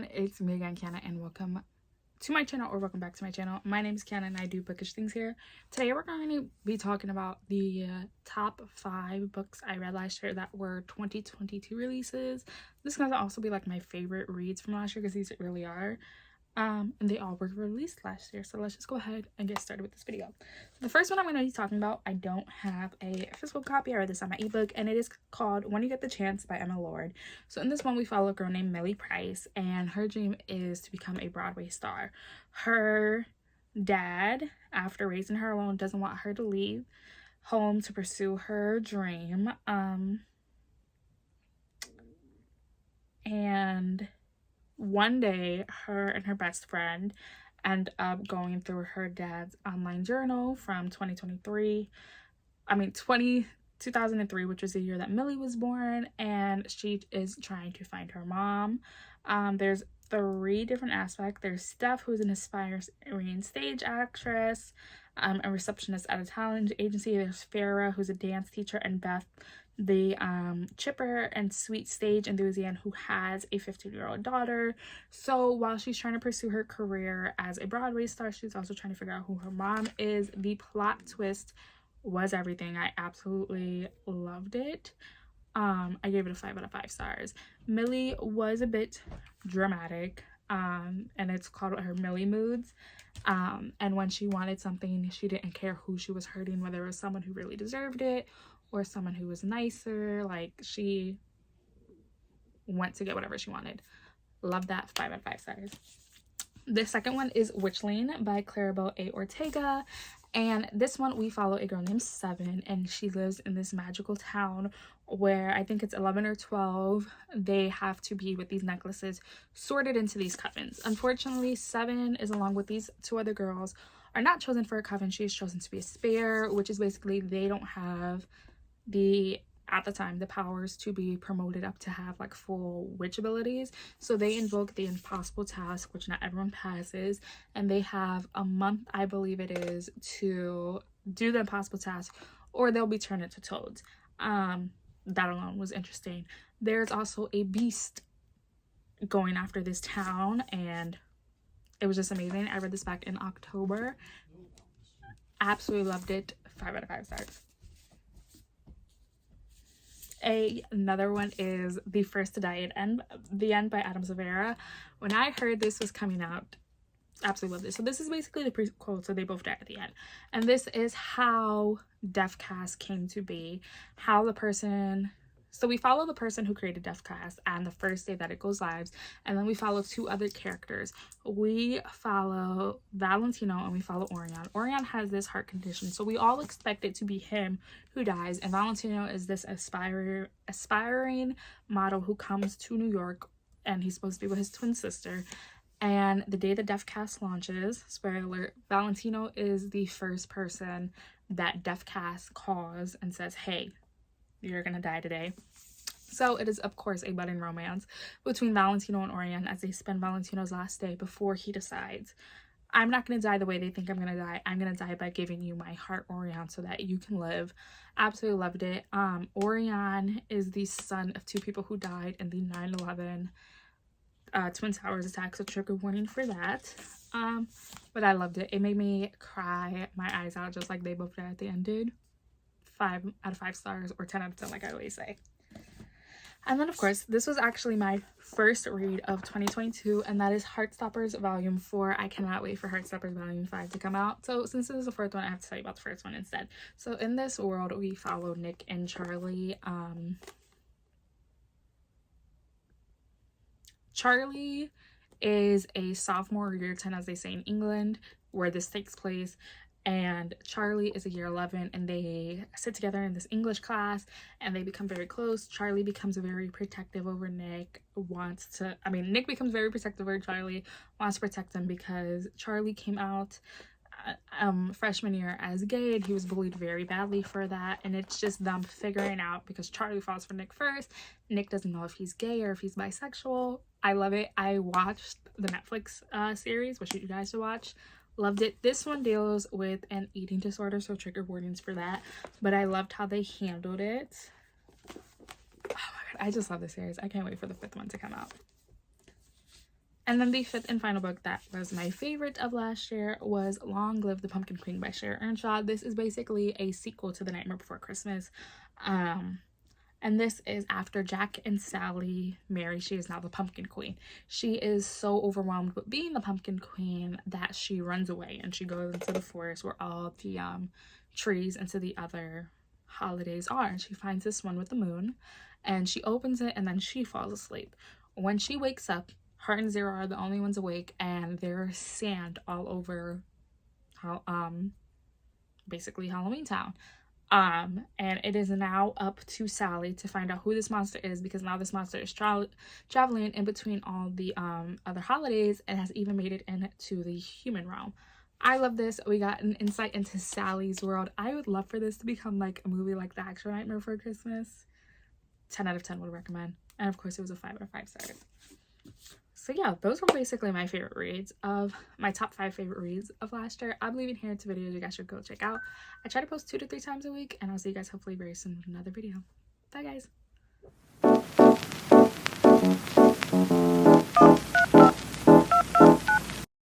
everyone, it's me again, Kiana, and welcome to my channel, or welcome back to my channel. My name is Kiana and I do bookish things here. Today we're going to be talking about the top 5 books I read last year that were 2022 releases. This is going to also be like my favorite reads from last year because these really are. And they all were released last year. So let's just go ahead and get started with this video. So the first one I'm going to be talking about, I don't have a physical copy. I read this on my ebook, and it is called When You Get the Chance by Emma Lord. So in this one, we follow a girl named Millie Price, and her dream is to become a Broadway star. Her dad, after raising her alone, doesn't want her to leave home to pursue her dream. And one day, her and her best friend end up going through her dad's online journal from 2003, which was the year that Millie was born, and she is trying to find her mom. There's 3 different aspects. There's Steph, who's an aspiring stage actress, a receptionist at a talent agency. There's Farah, who's a dance teacher, and Beth, the chipper and sweet stage enthusiast who has a 15-year-old daughter. So while she's trying to pursue her career as a Broadway star, she's also trying to figure out who her mom is. The plot twist was everything. I absolutely loved it. I gave it a 5 out of 5 stars. Millie was a bit dramatic, and it's called her Millie Moods. And when she wanted something, she didn't care who she was hurting, whether it was someone who really deserved it or someone who was nicer. Like, she went to get whatever she wanted. Love that. 5 out of 5 stars. The second one is Witchling by Claribel A. Ortega. And this one, we follow a girl named Seven, and she lives in this magical town where I think it's 11 or 12. They have to be with these necklaces sorted into these covens. Unfortunately, Seven is, along with these 2 other girls, are not chosen for a coven. She is chosen to be a spare, which is basically they don't have at the time the powers to be promoted up to have like full witch abilities. So they invoke the impossible task, which not everyone passes, and they have a month, I believe it is, to do the impossible task, or they'll be turned into toads. That alone was interesting. There's also a beast going after this town, and it was just amazing. I read this back in October. Absolutely loved it. 5 out of 5 stars. Another one is The First to Die at the End by Adam Silvera. When I heard this was coming out, absolutely loved it. So this is basically the prequel, so they both die at the end. And this is how DeafCast came to be, so we follow the person who created DeafCast and the first day that it goes live, and then we follow 2 other characters. We follow Valentino and we follow Orion. Orion has this heart condition, so we all expect it to be him who dies, and Valentino is this aspiring model who comes to New York, and he's supposed to be with his twin sister. And the day the DeafCast launches, spoiler alert, Valentino is the first person that DeafCast calls and says, hey, you're gonna die today. So it is, of course, a budding romance between Valentino and Orion as they spend Valentino's last day before he decides, I'm not gonna die the way they think I'm gonna die. I'm gonna die by giving you my heart, Orion, so that you can live. Absolutely loved it. Orion is the son of 2 people who died in the 9/11 Twin Towers attack, so trigger warning for that. But I loved it. It made me cry my eyes out just like they both did at the end did. 5 out of 5 stars, or 10 out of 10 like I always say. And then, of course, this was actually my first read of 2022, and that is Heartstoppers Volume 4. I cannot wait for Heartstoppers Volume 5 to come out. So since this is the 4th one, I have to tell you about the first one instead. So in this world, we follow Nick and Charlie. Charlie is a sophomore, year 10, as they say in England, where this takes place. And Charlie is a year 11, and they sit together in this English class and they become very close. Charlie becomes very protective over Nick, Nick becomes very protective over Charlie, wants to protect him because Charlie came out freshman year as gay, and he was bullied very badly for that. And it's just them figuring out, because Charlie falls for Nick first. Nick doesn't know if he's gay or if he's bisexual. I love it. I watched the Netflix series, which you guys should watch. Loved it. This one deals with an eating disorder, so trigger warnings for that, but I loved how they handled it. Oh my god, I just love this series. I can't wait for the 5th one to come out. And then the fifth and final book that was my favorite of last year was Long Live the Pumpkin Queen by Shara Earnshaw. This is basically a sequel to The Nightmare Before Christmas. And this is after Jack and Sally marry. She is now the Pumpkin Queen. She is so overwhelmed with being the Pumpkin Queen that she runs away and she goes into the forest where all the trees into the other holidays are. And she finds this one with the moon and she opens it and then she falls asleep. When she wakes up, her and Zero are the only ones awake and there's sand all over basically Halloween Town. And it is now up to Sally to find out who this monster is, because now this monster is traveling in between all the other holidays and has even made it into the human realm. I love this. We got an insight into Sally's world. I would love for this to become like a movie like The Actual Nightmare Before Christmas. 10 out of 10 would recommend. And of course it was a 5 out of 5 stars. So yeah, those were basically my favorite reads of my top 5 favorite reads of last year. I'm leaving here to videos you guys should go check out. I try to post 2 to 3 times a week, and I'll see you guys hopefully very soon with another video. Bye guys.